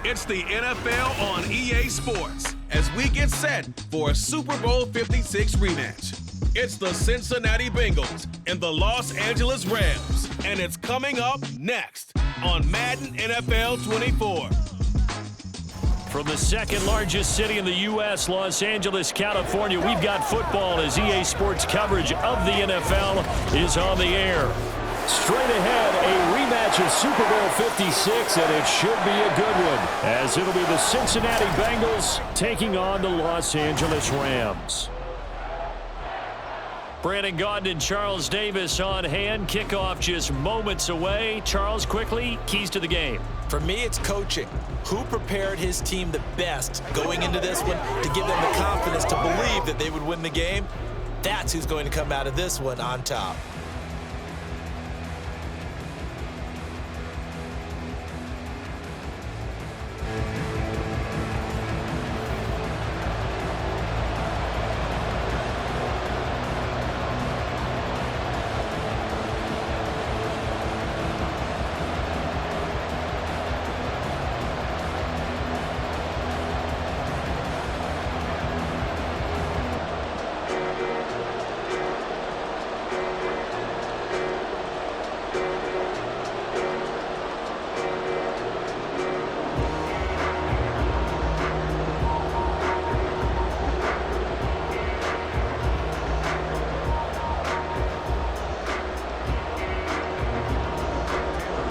It's the NFL on EA Sports as we get set for a Super Bowl 56 rematch. It's the Cincinnati Bengals and the Los Angeles Rams, and it's coming up next on Madden NFL 24. From the second largest city in the U.S., Los Angeles, California, we've got football as EA Sports coverage of the NFL is on the air. Straight ahead, a rematch of Super Bowl 56, and it should be a good one, as it'll be the Cincinnati Bengals taking on the Los Angeles Rams. Brandon Gaudin and Charles Davis on hand. Kickoff just moments away. Charles, quickly, keys to the game. For me, it's coaching. Who prepared his team the best going into this one to give them the confidence to believe that they would win the game? That's who's going to come out of this one on top.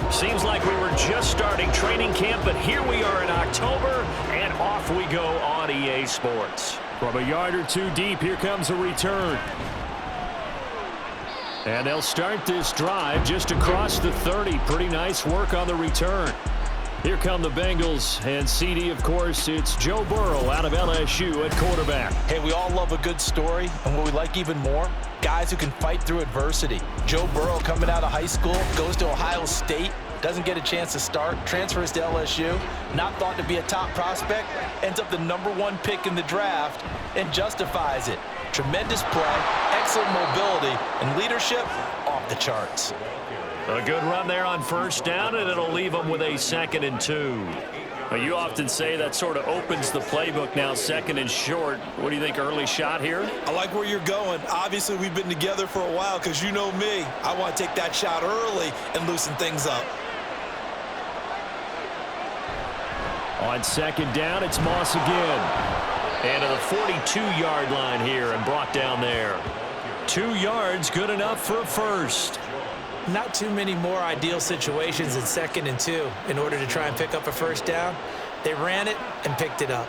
Seems like we were just starting training camp, but here we are in October, and off we go on EA Sports. From a yard or two deep, here comes a return. And they'll start this drive just across the 30. Pretty nice work on the return. Here come the Bengals, and CD, of course, it's Joe Burrow out of LSU at quarterback. Hey, we all love a good story, and what we like even more, guys who can fight through adversity. Joe Burrow coming out of high school, goes to Ohio State, doesn't get a chance to start, transfers to LSU, not thought to be a top prospect, ends up the #1 pick in the draft, and justifies it. Tremendous play, excellent mobility, and leadership off the charts. A good run there on first down, and it'll leave them with a 2nd and 2. You often say that sort of opens the playbook now, 2nd and short. What do you think, early shot here? I like where you're going. Obviously, we've been together for a while because you know me. I want to take that shot early and loosen things up. On 2nd down, it's Moss again. And to the 42-yard line here and brought down there. 2 yards, good enough for a first. Not too many more ideal situations in 2nd and 2 in order to try and pick up a first down. They ran it and picked it up.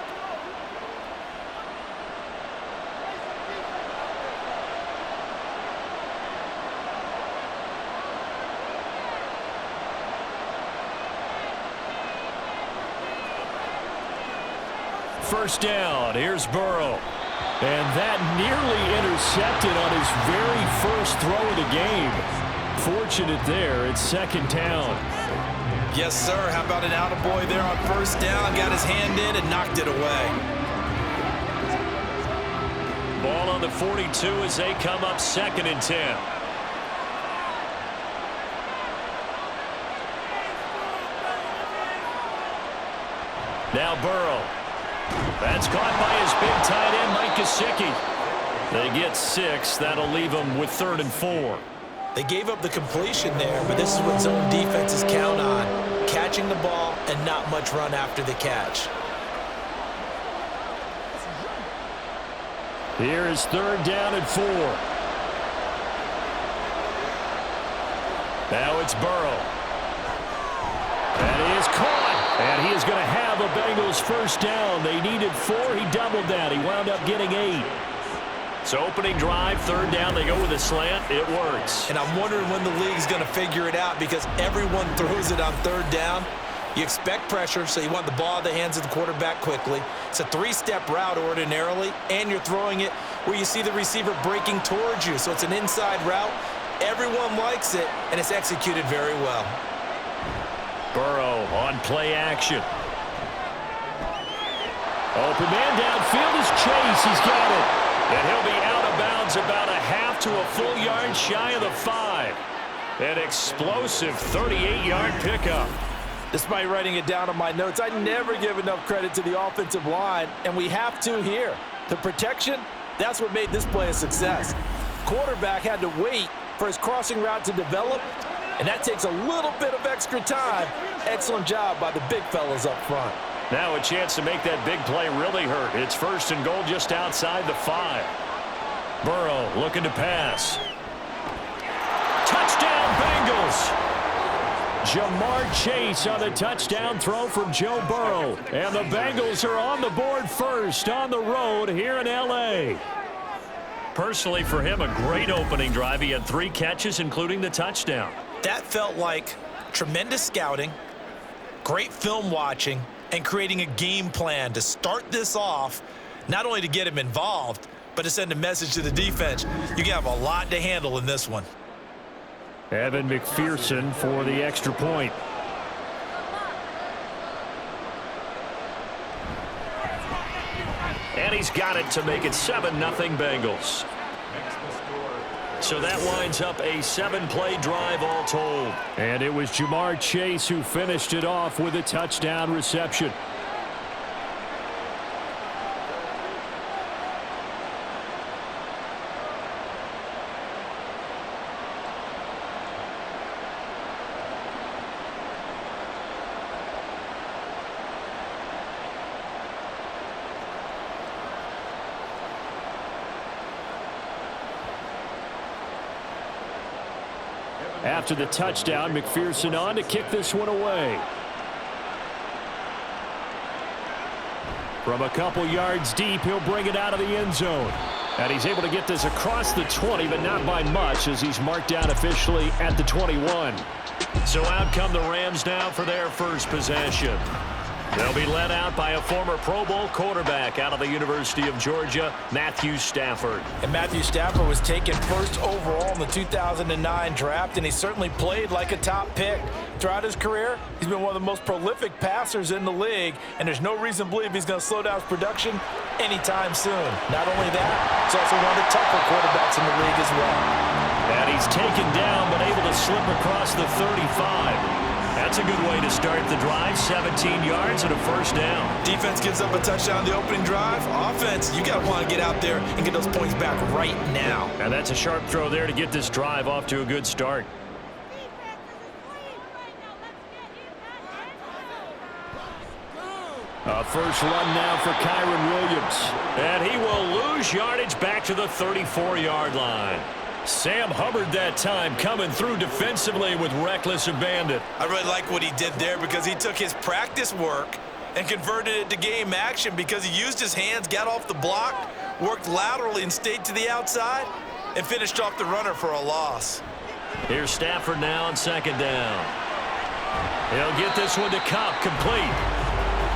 First down, here's Burrow. And that nearly intercepted on his very first throw of the game. Fortunate there, it's 2nd down. Yes, sir. How about an attaboy there on first down? Got his hand in and knocked it away. Ball on the 42 as they come up 2nd and 10. Now Burrow. That's caught by his big tight end, Mike Gesicki. They get 6. That'll leave them with 3rd and 4. They gave up the completion there, but this is what zone defenses count on. Catching the ball and not much run after the catch. Here is 3rd down and 4. Now it's Burrow. And he is caught. And he is going to have a Bengals first down. They needed 4. He doubled that. He wound up getting 8. So opening drive, 3rd down, they go with a slant. It works. And I'm wondering when the league's going to figure it out because everyone throws it on 3rd down. You expect pressure, so you want the ball in the hands of the quarterback quickly. It's a 3-step route ordinarily, and you're throwing it where you see the receiver breaking towards you. So it's an inside route. Everyone likes it, and it's executed very well. Burrow on play action. Open man downfield is Chase. He's got it. And he'll be out of bounds about a half to a full yard shy of the 5. An explosive 38-yard pickup. Despite writing it down on my notes, I never give enough credit to the offensive line, and we have to here. The protection, that's what made this play a success. Quarterback had to wait for his crossing route to develop, and that takes a little bit of extra time. Excellent job by the big fellas up front. Now a chance to make that big play really hurt. It's 1st and goal just outside the 5. Burrow looking to pass. Touchdown, Bengals! Jamar Chase on the touchdown throw from Joe Burrow. And the Bengals are on the board first on the road here in L.A. Personally, for him, a great opening drive. He had 3 catches, including the touchdown. That felt like tremendous scouting, great film watching, and creating a game plan to start this off, not only to get him involved, but to send a message to the defense. You can have a lot to handle in this one. Evan McPherson for the extra point. And he's got it to make it 7-0 Bengals. So that winds up a 7-play drive all told. And it was Jamar Chase who finished it off with a touchdown reception. After the touchdown, McPherson on to kick this one away. From a couple yards deep, he'll bring it out of the end zone. And he's able to get this across the 20, but not by much, as he's marked down officially at the 21. So out come the Rams now for their first possession. They'll be led out by a former Pro Bowl quarterback out of the University of Georgia, Matthew Stafford. And Matthew Stafford was taken 1st overall in the 2009 draft, and he certainly played like a top pick. Throughout his career, he's been one of the most prolific passers in the league, and there's no reason to believe he's going to slow down his production anytime soon. Not only that, he's also one of the tougher quarterbacks in the league as well. And he's taken down, but able to slip across the 35. That's a good way to start the drive. 17 yards and a 1st down. Defense gives up a touchdown the opening drive. Offense, you got to want to get out there and get those points back right now. And that's a sharp throw there to get this drive off to a good start. A first run now for Kyron Williams. And he will lose yardage back to the 34-yard line. Sam Hubbard that time coming through defensively with reckless abandon. I really like what he did there because he took his practice work and converted it to game action because he used his hands, got off the block, worked laterally and stayed to the outside, and finished off the runner for a loss. Here's Stafford now on 2nd down. He'll get this one to Cup, complete.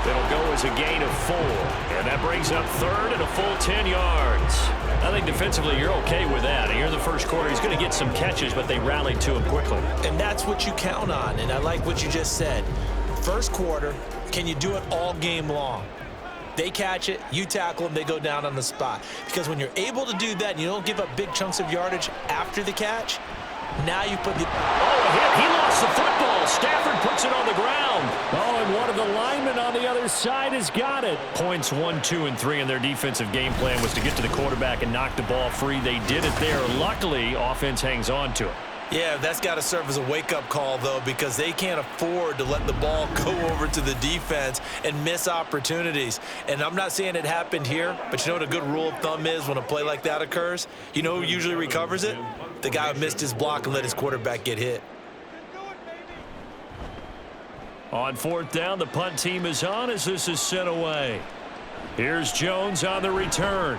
It'll go as a gain of 4, and that brings up 3rd and a full 10 yards. I think defensively you're okay with that. Here in the first quarter, he's going to get some catches, but they rallied to him quickly. And that's what you count on, and I like what you just said. First quarter, can you do it all game long? They catch it, you tackle them, they go down on the spot. Because when you're able to do that and you don't give up big chunks of yardage after the catch, now you put the... Oh, a hit. He lost the football. Stafford puts it on the ground. Oh, and one of the linemen on the other side has got it. Points 1, 2, and 3 in their defensive game plan was to get to the quarterback and knock the ball free. They did it there. Luckily, offense hangs on to it. Yeah, that's got to serve as a wake-up call, though, because they can't afford to let the ball go over to the defense and miss opportunities. And I'm not saying it happened here, but you know what a good rule of thumb is when a play like that occurs? You know who usually recovers it? The guy who missed his block and let his quarterback get hit. On 4th down, the punt team is on as this is sent away. Here's Jones on the return.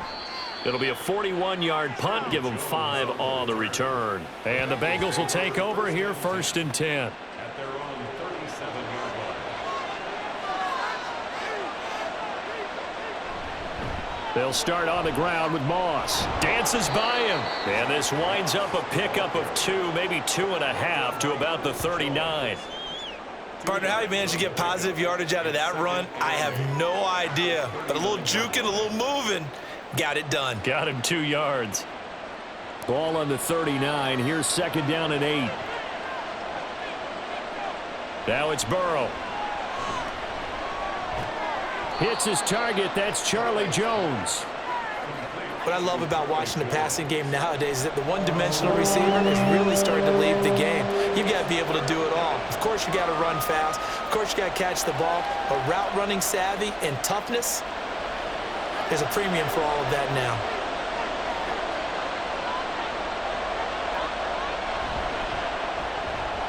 It'll be a 41-yard punt, give them 5 on the return. And the Bengals will take over here 1st and 10. At their own 37-yard line. They'll start on the ground with Moss. Dances by him. And this winds up a pickup of 2, maybe 2.5 to about the 39. Partner, how he managed to get positive yardage out of that run, I have no idea. But a little juking, a little moving, got it done. Got him 2 yards. Ball on the 39. Here's second down and 8. Now it's Burrow. Hits his target. That's Charlie Jones. What I love about watching the passing game nowadays is that the one-dimensional receiver is really starting to leave the game. You've got to be able to do it all. Of course, you got to run fast. Of course, you got to catch the ball. But route running savvy and toughness, there's a premium for all of that now.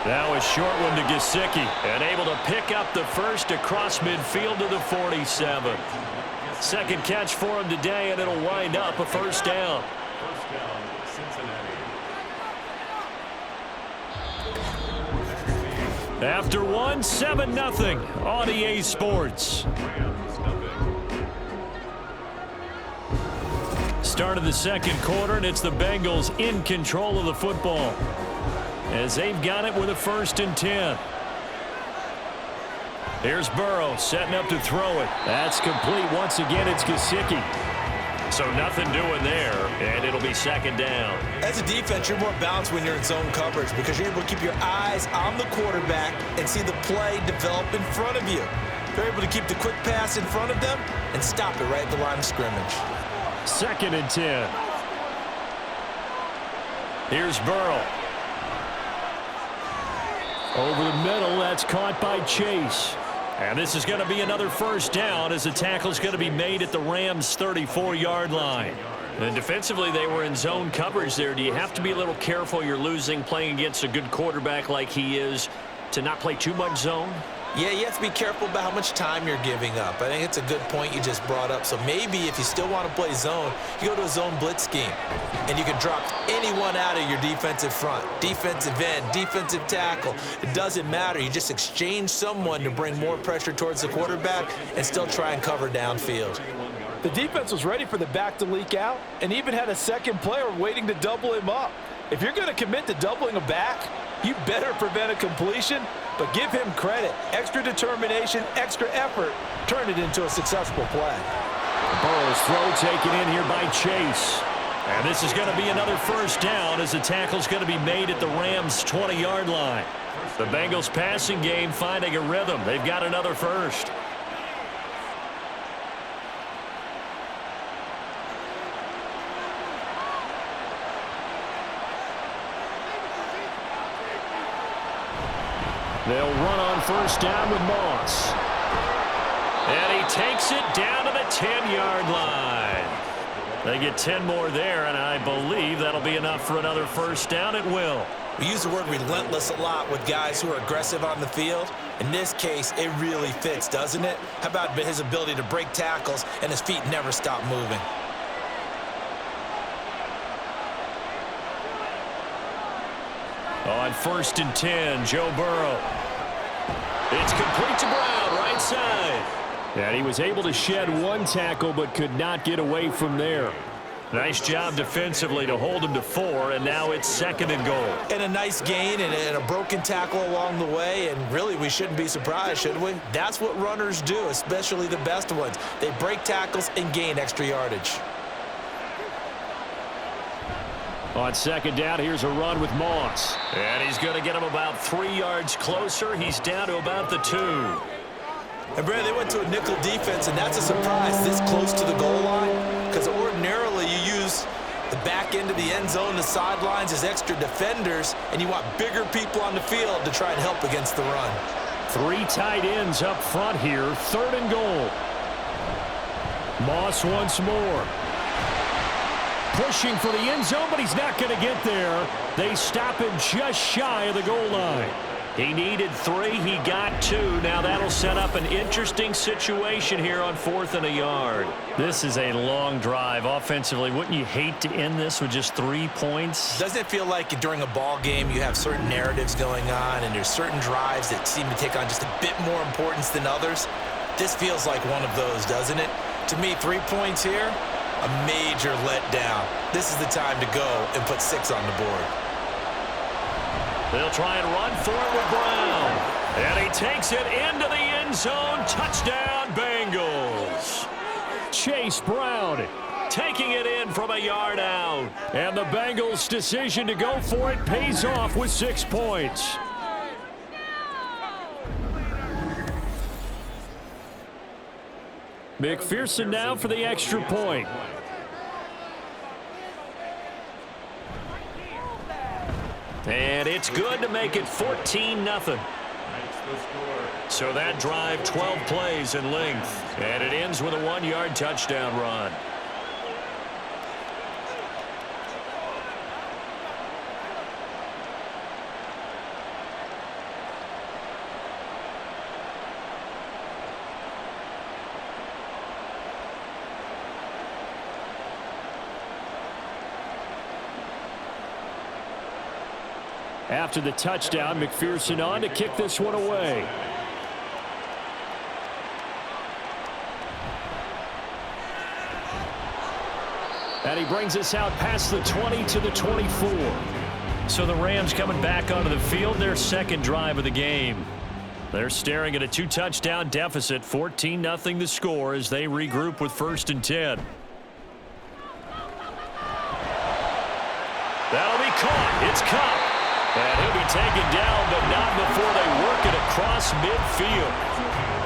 Now a short one to Gesicki, and able to pick up the first across midfield to the 47. Second catch for him today, and it'll wind up a first down. First down, Cincinnati. After 7-0 on EA Sports. Rams, nothing. Start of the second quarter, and it's the Bengals in control of the football, as they've got it with a 1st and 10. Here's Burrow setting up to throw it. That's complete. Once again, it's Gesicki. So nothing doing there, and it'll be second down. As a defense, you're more balanced when you're in zone coverage because you're able to keep your eyes on the quarterback and see the play develop in front of you. You're able to keep the quick pass in front of them and stop it right at the line of scrimmage. 2nd and 10. Here's Burrow. Over the middle, that's caught by Chase. And this is going to be another first down as the tackle is going to be made at the Rams' 34-yard line. And defensively, they were in zone coverage there. Do you have to be a little careful? You're losing playing against a good quarterback like he is to not play too much zone? Yeah, you have to be careful about how much time you're giving up. I think it's a good point you just brought up. So maybe if you still want to play zone, you go to a zone blitz scheme. And you can drop anyone out of your defensive front. Defensive end, defensive tackle. It doesn't matter. You just exchange someone to bring more pressure towards the quarterback and still try and cover downfield. The defense was ready for the back to leak out and even had a second player waiting to double him up. If you're going to commit to doubling a back, you better prevent a completion, but give him credit. Extra determination, extra effort, turn it into a successful play. Burrow's throw taken in here by Chase. And this is going to be another first down as the tackle's going to be made at the Rams' 20-yard line. The Bengals passing game finding a rhythm. They've got another first. They'll run on first down with Moss. And he takes it down to the 10-yard line. They get 10 more there, and I believe that'll be enough for another first down. It will. We use the word relentless a lot with guys who are aggressive on the field. In this case, it really fits, doesn't it? How about his ability to break tackles and his feet never stop moving? On 1st and 10, Joe Burrow. It's complete to Brown, right side. And he was able to shed one tackle but could not get away from there. Nice job defensively to hold him to 4, and now it's 2nd and goal. And a nice gain and a broken tackle along the way, and really we shouldn't be surprised, should we? That's what runners do, especially the best ones. They break tackles and gain extra yardage. On 2nd down, here's a run with Moss. And he's going to get him about 3 yards closer. He's down to about the 2. And, Brad, they went to a nickel defense, and that's a surprise this close to the goal line, because ordinarily you use the back end of the end zone, the sidelines as extra defenders, and you want bigger people on the field to try and help against the run. 3 tight ends up front here, 3rd and goal. Moss once more. Pushing for the end zone, but he's not going to get there. They stop him just shy of the goal line. He needed 3. He got 2. Now that'll set up an interesting situation here on 4th and a yard. This is a long drive offensively. Wouldn't you hate to end this with just 3 points? Doesn't it feel like during a ball game you have certain narratives going on and there's certain drives that seem to take on just a bit more importance than others? This feels like one of those, doesn't it? To me, 3 points here, a major letdown. This is the time to go and put 6 on the board. They'll try and run for it with Brown. And he takes it into the end zone. Touchdown, Bengals. Chase Brown taking it in from a yard out. And the Bengals' decision to go for it pays off with 6 points. McPherson now for the extra point. And it's good to make it 14-0. So that drive, 12 plays in length. And it ends with a 1-yard touchdown run. After the touchdown, McPherson on to kick this one away. And he brings us out past the 20 to the 24. So the Rams coming back onto the field, their second drive of the game. They're staring at a 2-touchdown deficit, 14-0 the score as they regroup with 1st and 10. That'll be caught. It's Cup. And he'll be taken down, but not before they work it across midfield.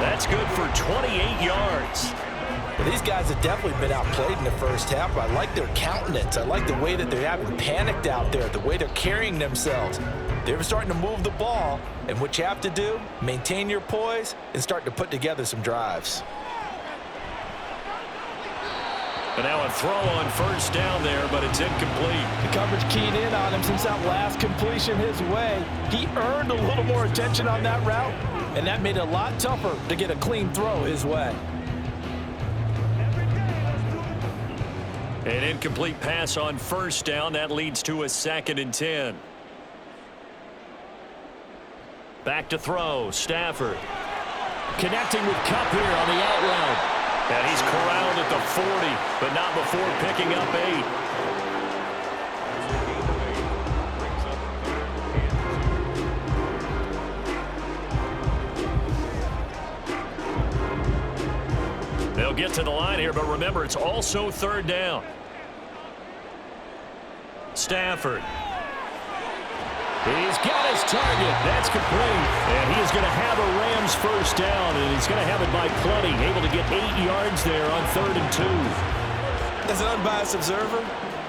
That's good for 28 yards. Well, these guys have definitely been outplayed in the first half. I like their countenance. I like the way that they haven't panicked out there, the way they're carrying themselves. They're starting to move the ball, and what you have to do, maintain your poise and start to put together some drives. And now a throw on 1st down there, but it's incomplete. The coverage keyed in on him since that last completion his way. He earned a little more attention on that route, and that made it a lot tougher to get a clean throw his way. An incomplete pass on 1st down. That leads to a 2nd and 10. Back to throw. Stafford. Connecting with Kupp here on the out route. And he's corralled at the 40, but not before picking up 8. They'll get to the line here, but remember, it's also 3rd down. Stafford. He's got his target. That's complete. And he is going to have a Rams 1st down, and he's going to have it by plenty. Able to get 8 yards there on 3rd and 2. As an unbiased observer,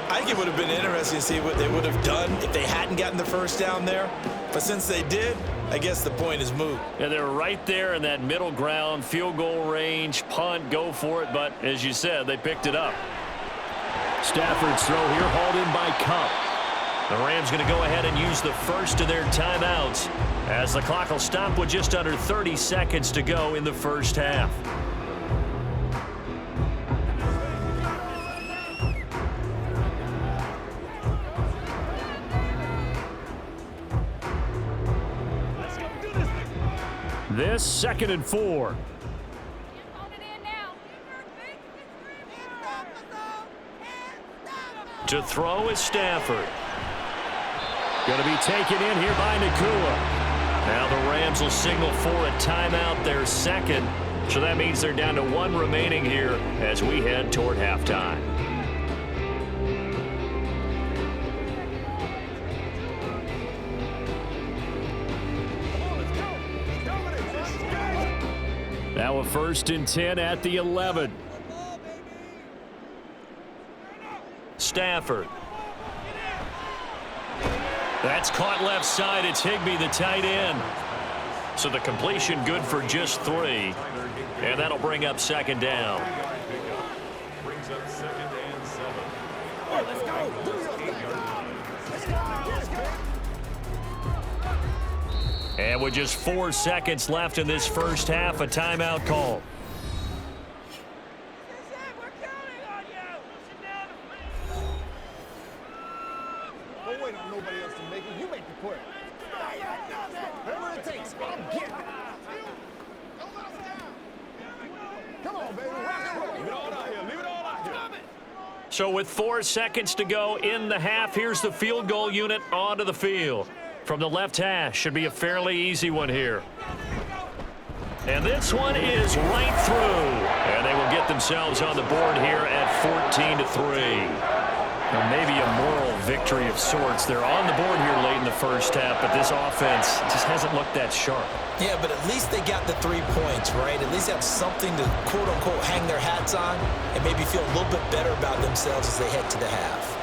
I think it would have been interesting to see what they would have done if they hadn't gotten the 1st down there. But since they did, I guess the point is moot. Yeah, they're right there in that middle ground, field goal range, punt, go for it. But as you said, they picked it up. Stafford's throw here hauled in by Kupp. The Rams going to go ahead and use the first of their timeouts as the clock will stop with just under 30 seconds to go in the first half. This 2nd and 4. To throw is Stafford. Going to be taken in here by Nakua. Now the Rams will signal for a timeout, their 2nd. So that means they're down to 1 remaining here as we head toward halftime. Now a 1st and 10 at the 11. Stafford. That's caught left side. It's Higbee, the tight end. So the completion good for just 3. And that'll bring up 2nd down. Brings up 2nd and 7. Let's go. And with just 4 seconds left in this first half, a timeout call. Don't wait on nobody else to make it. You make the play. Whatever it takes, I'm getting it. Come on, baby. Rock and roll. Leave it all out here. Leave it all out here. So with 4 seconds to go in the half, here's the field goal unit onto the field. From the left hash, should be a fairly easy one here. And this one is right through. And they will get get themselves on the board here at 14-3. Or maybe a moral victory of sorts. They're on the board here late in the first half, but this offense just hasn't looked that sharp. Yeah, but at least they got the 3 points, right? At least they have something to, quote-unquote, hang their hats on and maybe feel a little bit better about themselves as they head to the half.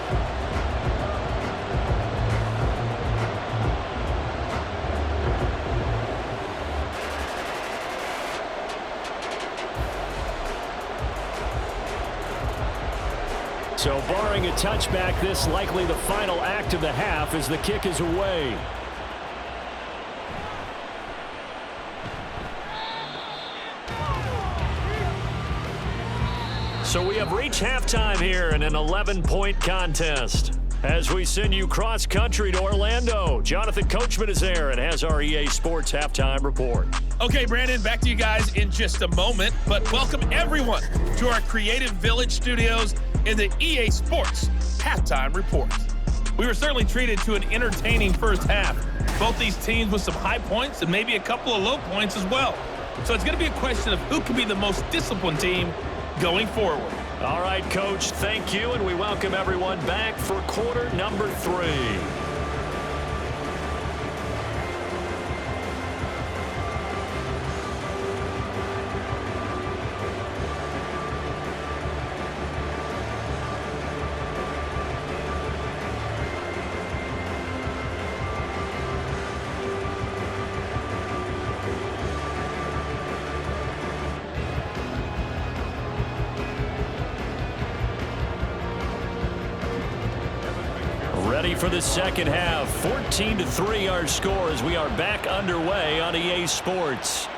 So barring a touchback, this likely the final act of the half as the kick is away. So we have reached halftime here in an 11-point contest. As we send you cross-country to Orlando, Jonathan Coachman is there and has our EA Sports halftime report. Okay, Brandon, back to you guys in just a moment, but welcome everyone to our Creative Village studios in the EA Sports halftime report. We were certainly treated to an entertaining first half. Both these teams with some high points and maybe a couple of low points as well. So it's going to be a question of who can be the most disciplined team going forward. All right, Coach, thank you, and we welcome everyone back for quarter number 3. Ready for the second half. 14-3 our score as we are back underway on EA Sports.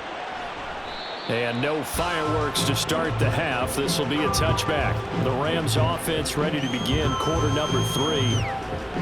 And no fireworks to start the half. This will be a touchback. The Rams offense ready to begin quarter number 3.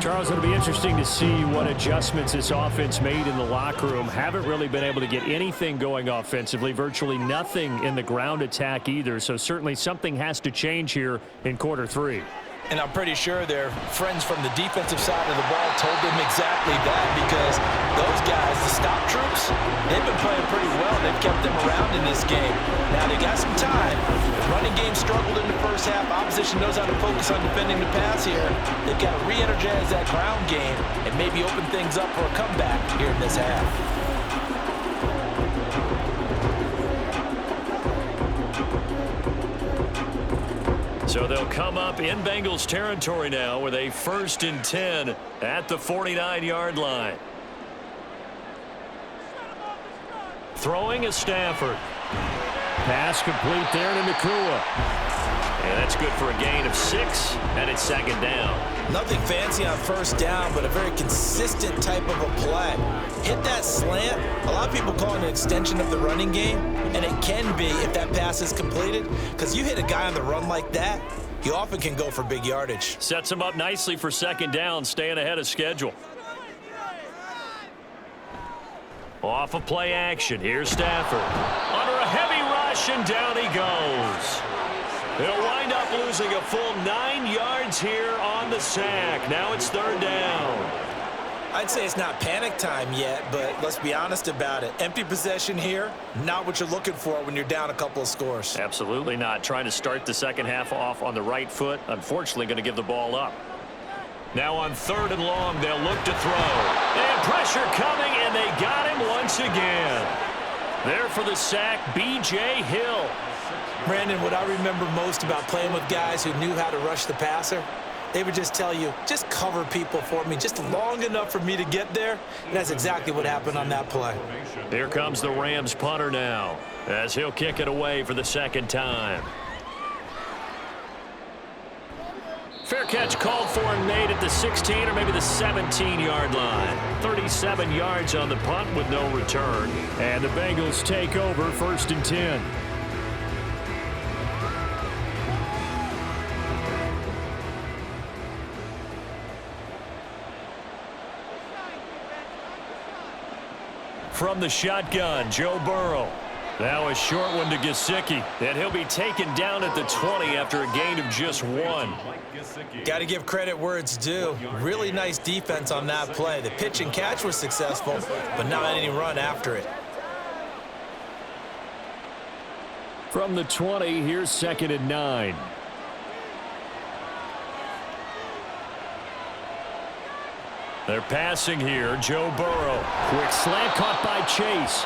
Charles, it'll be interesting to see what adjustments this offense made in the locker room. Haven't really been able to get anything going offensively. Virtually nothing in the ground attack either. So certainly something has to change here in quarter 3. And I'm pretty sure their friends from the defensive side of the ball told them exactly that, because those guys, the stop troops, they've been playing pretty well. They've kept them around in this game. Now they got some time. The running game struggled in the first half. Opposition knows how to focus on defending the pass here. They've got to re-energize that ground game and maybe open things up for a comeback here in this half. So they'll come up in Bengals territory now with a 1st and 10 at the 49-yard line. Throwing is Stafford. Pass complete there to Nakua. And that's good for a gain of 6, and it's 2nd down. Nothing fancy on 1st down, but a very consistent type of a play. Hit that slant. A lot of people call it an extension of the running game, and it can be if that pass is completed, because you hit a guy on the run like that, you often can go for big yardage. Sets him up nicely for 2nd down, staying ahead of schedule. Off of play action, here's Stafford. Under a heavy rush, and down he goes. They'll wind up losing a full 9 yards here on the sack. Now it's 3rd down. I'd say it's not panic time yet, but let's be honest about it. Empty possession here, not what you're looking for when you're down a couple of scores. Absolutely not. Trying to start the second half off on the right foot. Unfortunately, going to give the ball up. Now on 3rd and long, they'll look to throw. And pressure coming, and they got him once again. There for the sack, B.J. Hill. Brandon, what I remember most about playing with guys who knew how to rush the passer, they would just tell you, just cover people for me, just long enough for me to get there. And that's exactly what happened on that play. Here comes the Rams punter now, as he'll kick it away for the 2nd time. Fair catch called for and made at the 16 or maybe the 17-yard line. 37 yards on the punt with no return. And the Bengals take over 1st and 10. From the shotgun, Joe Burrow. Now a short one to Gesicki, and he'll be taken down at the 20 after a gain of just 1. Got to give credit where it's due. Really nice defense on that play. The pitch and catch was successful, but not any run after it. From the 20, here's 2nd and 9. They're passing here. Joe Burrow. Quick slant caught by Chase.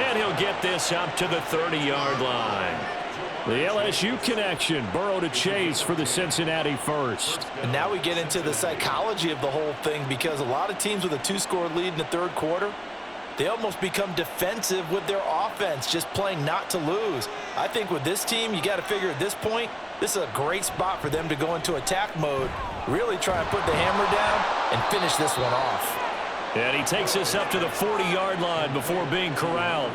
And he'll get this up to the 30-yard line. The LSU connection. Burrow to Chase for the Cincinnati first. And now we get into the psychology of the whole thing, because a lot of teams with a 2-score lead in the third quarter, they almost become defensive with their offense, just playing not to lose. I think with this team, you got to figure at this point, this is a great spot for them to go into attack mode, really try and put the hammer down and finish this one off. And he takes us up to the 40-yard line before being corralled.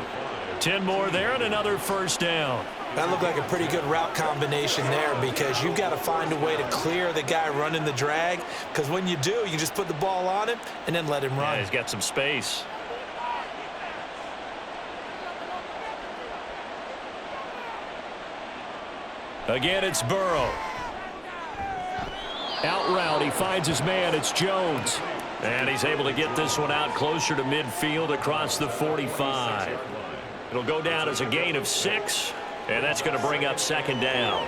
10 more there and another first down. That looked like a pretty good route combination there, because you've got to find a way to clear the guy running the drag, because when you do, you just put the ball on him and then let him run. Yeah, he's got some space. Again, it's Burrow. Out route, he finds his man. It's Jones. And he's able to get this one out closer to midfield across the 45. It'll go down as a gain of 6, and that's going to bring up 2nd down.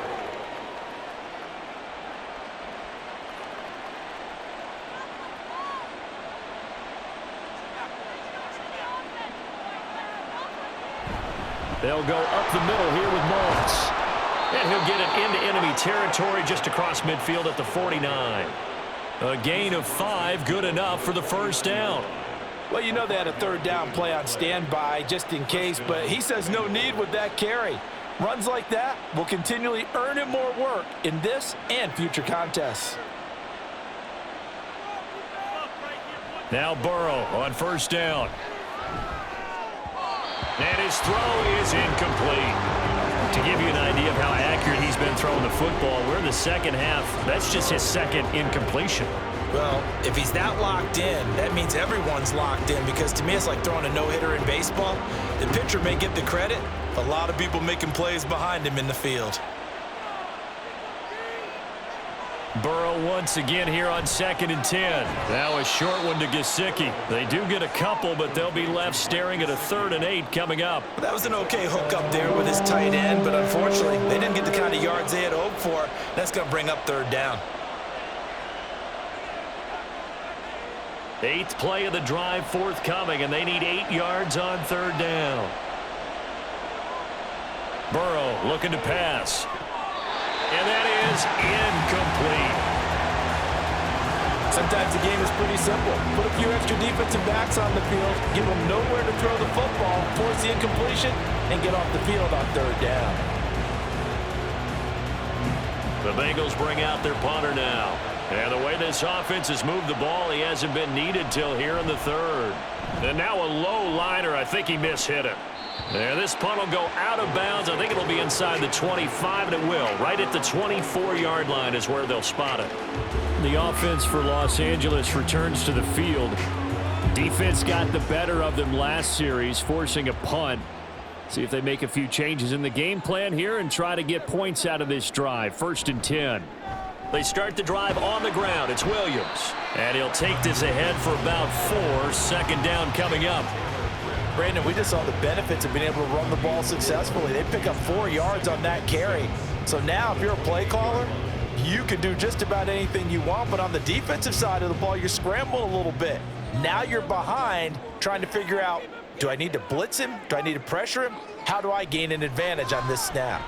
They'll go up the middle here with Moss. And he'll get it into enemy territory just across midfield at the 49. A gain of 5, good enough for the first down. Well, you know they had a third down play on standby just in case, but he says no need with that carry. Runs like that will continually earn him more work in this and future contests. Now Burrow on first down. And his throw is incomplete. To give you an idea of how accurate he's been throwing the football, we're in the second half. That's just his 2nd incompletion. Well, if he's that locked in, that means everyone's locked in, because to me it's like throwing a no-hitter in baseball. The pitcher may get the credit, but a lot of people making plays behind him in the field. Burrow once again here on 2nd and 10. Now a short one to Gesicki. They do get a couple, but they'll be left staring at a 3rd and 8 coming up. That was an okay hook up there with his tight end, but unfortunately they didn't get the kind of yards they had hoped for. That's going to bring up 3rd down. 8th play of the drive forthcoming, and they need 8 yards on 3rd down. Burrow looking to pass. And that is incomplete. Sometimes the game is pretty simple. Put a few extra defensive backs on the field, give them nowhere to throw the football, force the incompletion, and get off the field on 3rd down. The Bengals bring out their punter now. And the way this offense has moved the ball, he hasn't been needed till here in the 3rd. And now a low liner. I think he mishit it. And this punt will go out of bounds. I think it'll be inside the 25, and it will. Right at the 24-yard line is where they'll spot it. The offense for Los Angeles returns to the field. Defense got the better of them last series, forcing a punt. See if they make a few changes in the game plan here and try to get points out of this drive. 1st and 10. They start the drive on the ground. It's Williams. And he'll take this ahead for about 4. 2nd down coming up. Brandon, we just saw the benefits of being able to run the ball successfully. They pick up 4 yards on that carry. So now if you're a play caller, you can do just about anything you want. But on the defensive side of the ball, you're scrambling a little bit. Now you're behind trying to figure out, do I need to blitz him? Do I need to pressure him? How do I gain an advantage on this snap?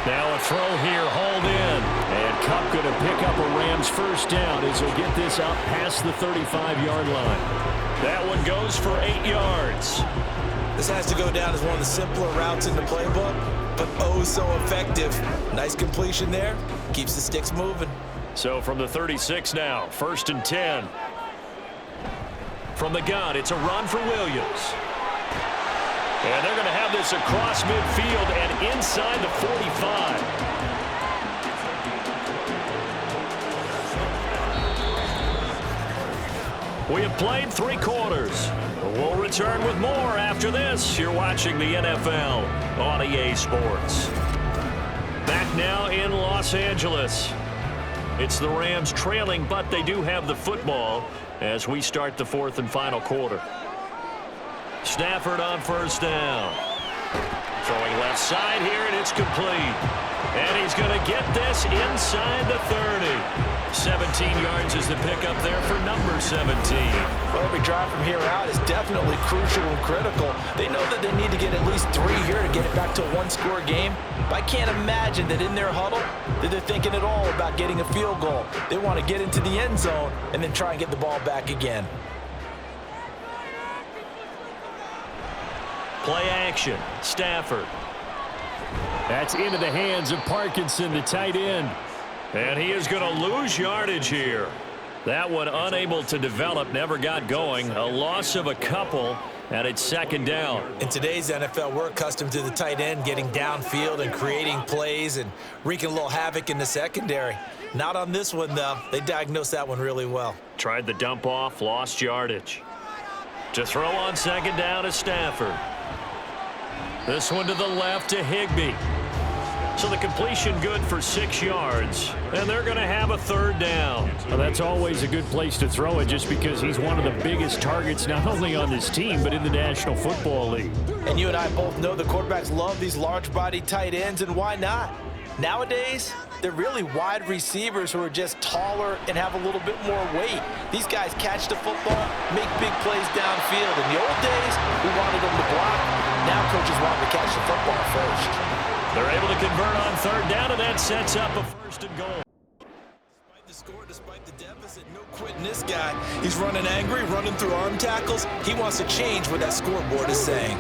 Now a throw here, hauled in. And Kupp going to pick up a Rams first down as he'll get this out past the 35-yard line. That one goes for 8 yards. This has to go down as one of the simpler routes in the playbook, but oh so effective. Nice completion there. Keeps the sticks moving. So from the 36 now, 1st and 10. From the gun, it's a run for Williams. And they're going to have this across midfield and inside the 45. We have played 3 quarters. We'll return with more after this. You're watching the NFL on EA Sports. Back now in Los Angeles. It's the Rams trailing, but they do have the football as we start the 4th and final quarter. Stafford on first down. Throwing left side here, and it's complete. And he's going to get this inside the 30. 17 yards is the pickup there for number 17. Well, every drive from here out is definitely crucial and critical. They know that they need to get at least 3 here to get it back to a one-score game. But I can't imagine that in their huddle that they're thinking at all about getting a field goal. They want to get into the end zone and then try and get the ball back again. Play action. Stafford. That's into the hands of Parkinson, the tight end. And he is going to lose yardage here. That one unable to develop, never got going. A loss of a couple, and it's second down. In today's NFL, we're accustomed to the tight end getting downfield and creating plays and wreaking a little havoc in the secondary. Not on this one, though. They diagnosed that one really well. Tried the dump off, lost yardage. To throw on second down is Stafford. This one to the left to Higbee. So the completion good for 6 yards, and they're going to have a third down. Well, that's always a good place to throw it just because he's one of the biggest targets not only on this team but in the National Football League. And you and I both know the quarterbacks love these large-bodied tight ends, and why not? Nowadays, they're really wide receivers who are just taller and have a little bit more weight. These guys catch the football, make big plays downfield. In the old days, we wanted them to block. Now coaches want them to catch the football first. They're able to convert on third down, and that sets up a first and goal. Despite the score, despite the deficit, no quitting this guy. He's running angry, running through arm tackles. He wants to change what that scoreboard is saying.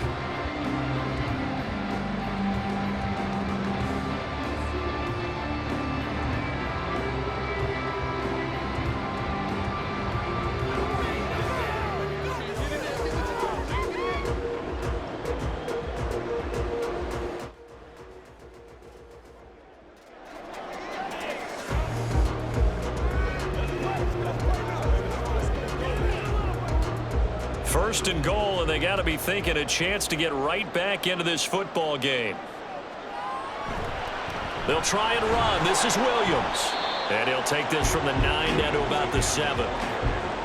First and goal, and they got to be thinking a chance to get right back into this football game. They'll try and run. This is Williams. And he'll take this from the 9 down to about the 7.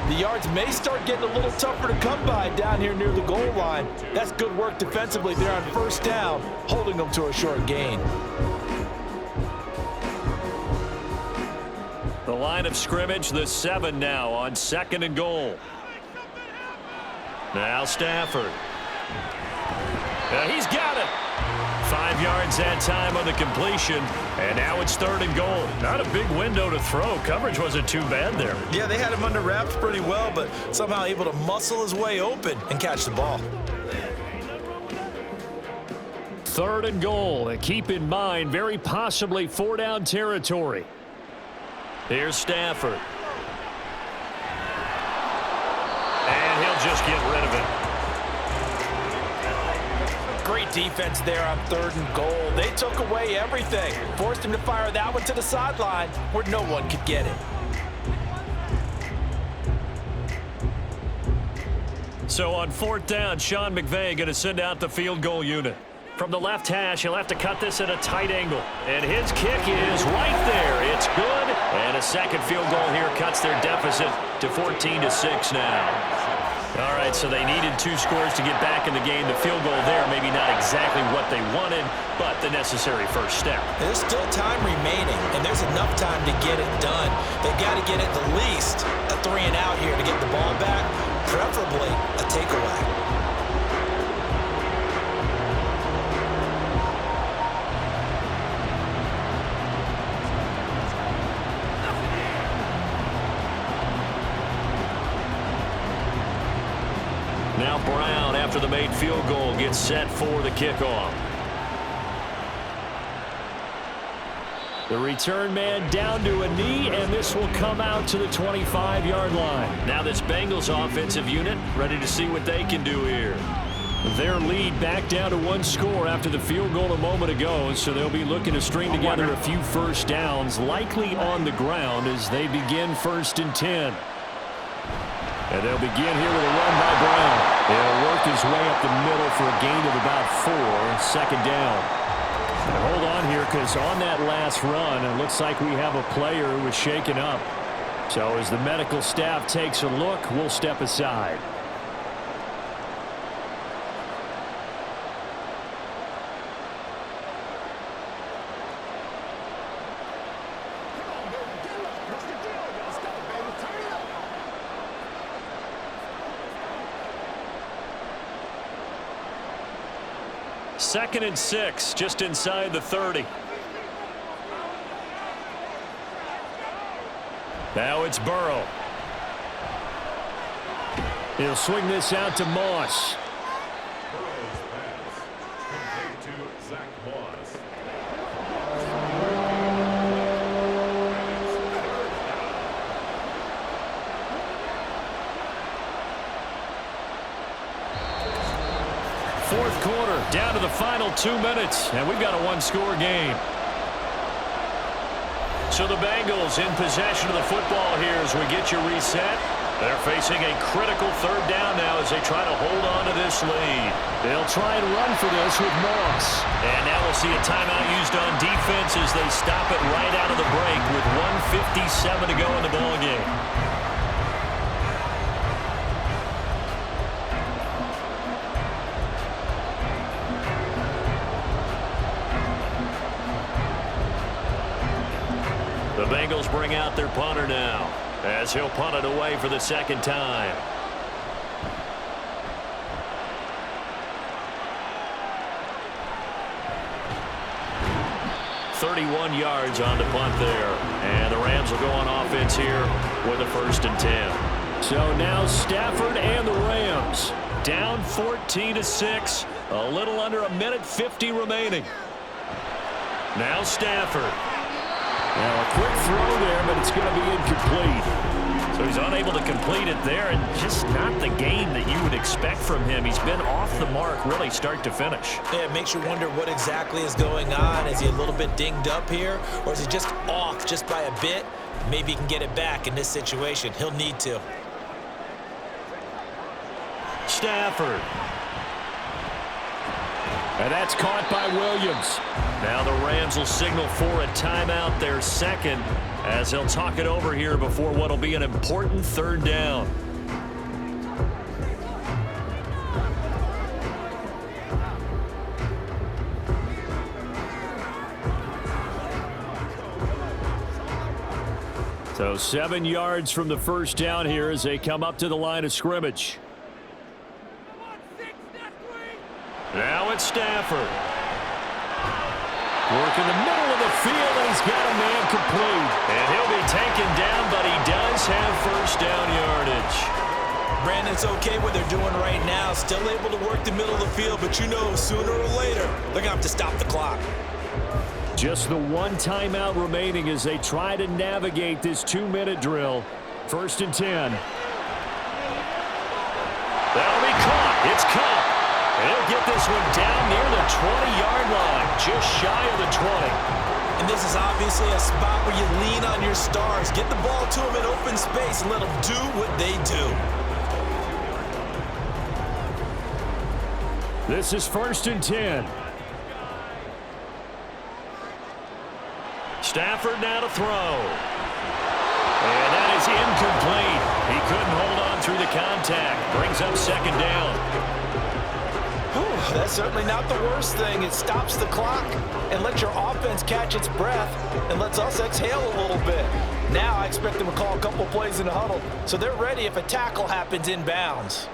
The yards may start getting a little tougher to come by down here near the goal line. That's good work defensively there on first down, holding them to a short gain. The line of scrimmage, the 7 now on second and goal. Now Stafford. He's got it. 5 yards that time on the completion, and now it's third and goal. Not a big window to throw. Coverage wasn't too bad there. Yeah, they had him under wraps pretty well, but somehow able to muscle his way open and catch the ball. Third and goal, and keep in mind, very possibly 4-down territory. Here's Stafford. And he'll just get rid of it. Great defense there on third and goal. They took away everything. Forced him to fire that one to the sideline where no one could get it. So on fourth down, Sean McVay going to send out the field goal unit. From the left hash, he'll have to cut this at a tight angle. And his kick is right there. It's good. And a second field goal here cuts their deficit to 14-6 now. All right, so they needed 2 scores to get back in the game. The field goal there, maybe not exactly what they wanted, but the necessary first step. There's still time remaining, and there's enough time to get it done. They've got to get at the least a 3 and out here to get the ball back, preferably a takeaway. Now Brown, after the made field goal, gets set for the kickoff. The return man down to a knee, and this will come out to the 25-yard line. Now this Bengals offensive unit ready to see what they can do here. Their lead back down to 1 score after the field goal a moment ago, so they'll be looking to string together a few first downs, likely on the ground as they begin 1st and 10. And they'll begin here with a run by Brown. He'll work his way up the middle for a gain of about 4, second down. And hold on here, because on that last run, it looks like we have a player who was shaken up. So as the medical staff takes a look, we'll step aside. 2nd and 6, just inside the 30. Now it's Burrow. He'll swing this out to Moss. Burrow's pass complete to Zach Moss. Fourth quarter, down to the final 2 minutes, and we've got a one-score game. So the Bengals in possession of the football here as we get you reset. They're facing a critical 3rd down now as they try to hold on to this lead. They'll try and run for this with Moss. And now we'll see a timeout used on defense as they stop it right out of the break with 1:57 to go in the ballgame. The Bengals bring out their punter now as he'll punt it away for the 2nd time. "31 yards on the punt there. And the Rams will go on offense here with a 1st and 10. So now Stafford and the Rams down 14-6. A little under 1:50 remaining. Now Stafford. Now a quick throw there, but it's going to be incomplete. So he's unable to complete it there, and just not the game that you would expect from him. He's been off the mark really start to finish. Yeah, it makes you wonder what exactly is going on. Is he a little bit dinged up here, or is he just off just by a bit? Maybe he can get it back in this situation. He'll need to. Stafford. And that's caught by Williams. Now the Rams will signal for a timeout, their 2nd, as they'll talk it over here before what will be an important 3rd down. So 7 yards from the 1st down here as they come up to the line of scrimmage. Now it's Stafford. Working the middle of the field, and he's got a man complete. And he'll be taken down, but he does have 1st down yardage. Brandon's okay what they're doing right now. Still able to work the middle of the field, but you know sooner or later they're going to have to stop the clock. Just the 1 timeout remaining as they try to navigate this 2-minute drill. 1st and 10. That'll be caught. It's caught. He'll get this one down near the 20-yard line, just shy of the 20. And this is obviously a spot where you lean on your stars. Get the ball to them in open space and let them do what they do. This is 1st and 10. Stafford now to throw. And that is incomplete. He couldn't hold on through the contact. Brings up 2nd down. That's certainly not the worst thing. It stops the clock and lets your offense catch its breath and lets us exhale a little bit. Now I expect them to call a couple plays in the huddle so they're ready if a tackle happens inbounds.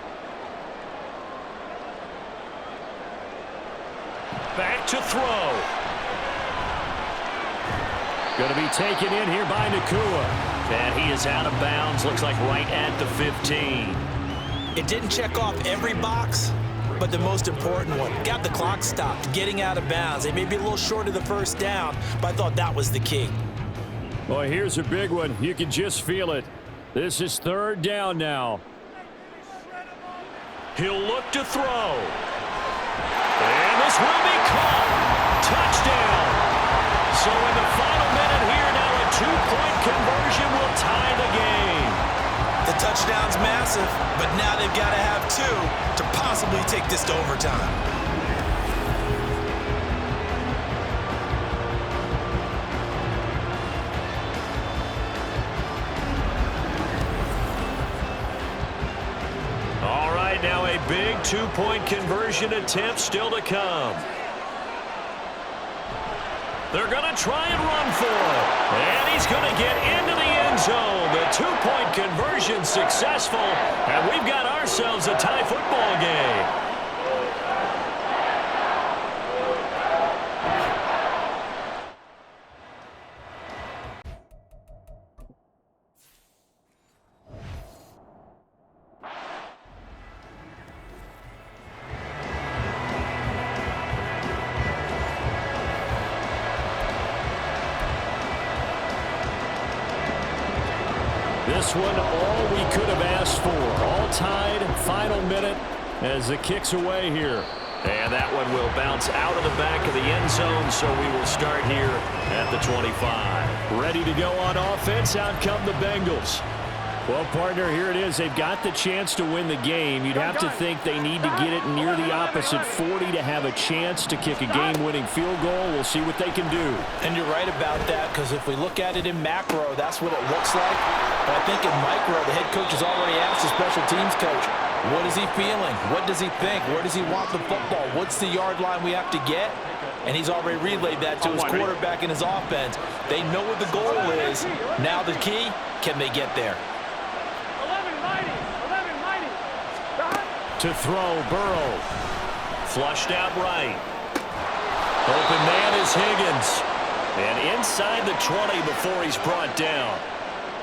Back to throw. Going to be taken in here by Nakua. And he is out of bounds. Looks like right at the 15. It didn't check off every box, but the most important one. Got the clock stopped, getting out of bounds. They may be a little short of the 1st down, but I thought that was the key. Well, here's a big one. You can just feel it. This is 3rd down now. He'll look to throw. And this will be caught. Touchdown. So in the final minute here now, a 2-point conversion will tie the game. The touchdown's massive, but now they've got to have 2 to possibly take this to overtime. All right, now a big 2-point conversion attempt still to come. They're going to try and run for it. And he's going to get into the end zone. The 2-point conversion successful. And we've got ourselves a tie football game. this one all we could have asked for. All tied, final minute as the kick's away here. And that one will bounce out of the back of the end zone, so we will start here at the 25. Ready to go on offense, out come the Bengals. Well, partner, here it is. They've got the chance to win the game. You'd have to think they need to get it near the opposite 40 to have a chance to kick a game-winning field goal. We'll see what they can do. And you're right about that, because if we look at it in macro, that's what it looks like. But I think in micro, the head coach has already asked the special teams coach, what is he feeling? What does he think? Where does he want the football? What's the yard line we have to get? And he's already relayed that to his quarterback and his offense. They know what the goal is. Now the key, can they get there? To throw, Burrow. Flushed out right. Open man is Higgins. And inside the 20 before he's brought down.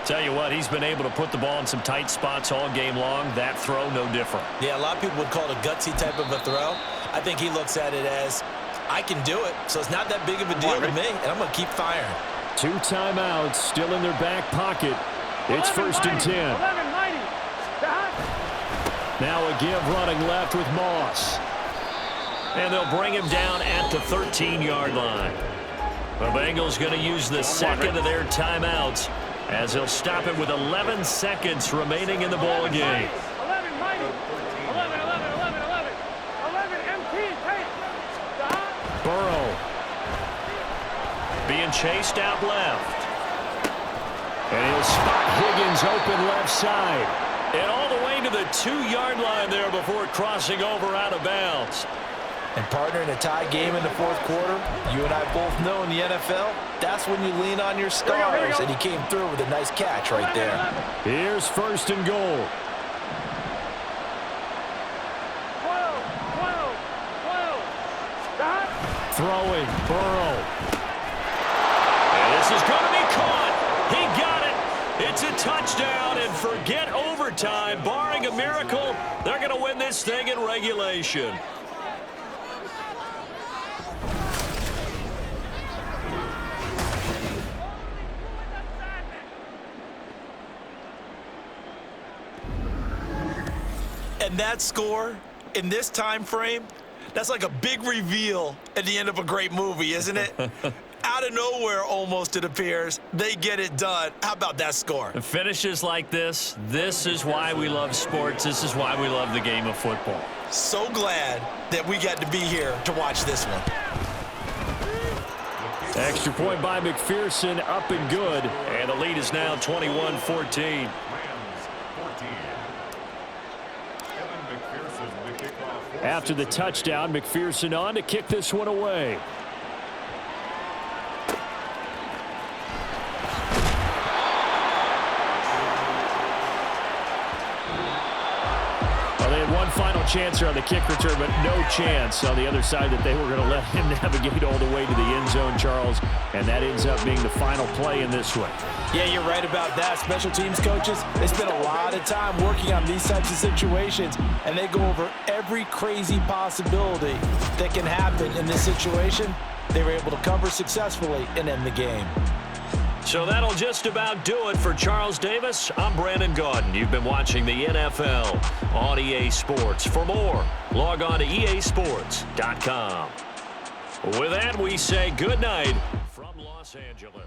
Tell you what, he's been able to put the ball in some tight spots all game long. That throw, no different. Yeah, a lot of people would call it a gutsy type of a throw. I think he looks at it as, I can do it, so it's not that big of a deal to me, and I'm going to keep firing. 2 timeouts still in their back pocket. It's 1st and 10. Now a give running left with Moss. And they'll bring him down at the 13-yard line. The Bengals going to use the second of their timeouts as they'll stop it with 11 seconds remaining in the ball game. 11 mighty. 11, 11 empty. Burrow being chased out left. And he'll spot Higgins open left side. And all the way to the 2-yard line there before crossing over out of bounds. And partner, in a tie game in the 4th quarter, you and I both know in the NFL, that's when you lean on your stars. And he came through with a nice catch right there. Here's 1st and goal. 12. Throwing, Burrow. And this is going to be caught. He got it. It's a touchdown, and forget overtime. Barring a miracle, they're going to win this thing in regulation. And that score in this time frame, that's like a big reveal at the end of a great movie, isn't it? Out of nowhere, almost, it appears, they get it done. How about that score? Finishes like this is why we love sports. This is why we love the game of football. So glad that we got to be here to watch this one. Extra point by McPherson, up and good. And the lead is now 21-14. After the touchdown, McPherson on to kick this one away. Well, they had one final chance here on the kick return, but no chance on the other side that they were going to let him navigate all the way to the end zone, Charles. And that ends up being the final play in this one. Yeah, you're right about that. Special teams coaches, they spend a lot of time working on these types of situations, and they go over every crazy possibility that can happen in this situation. They were able to cover successfully and end the game. So that'll just about do it for Charles Davis. I'm Brandon Gaudin. You've been watching the NFL on EA Sports. For more, log on to easports.com. With that, we say good night from Los Angeles.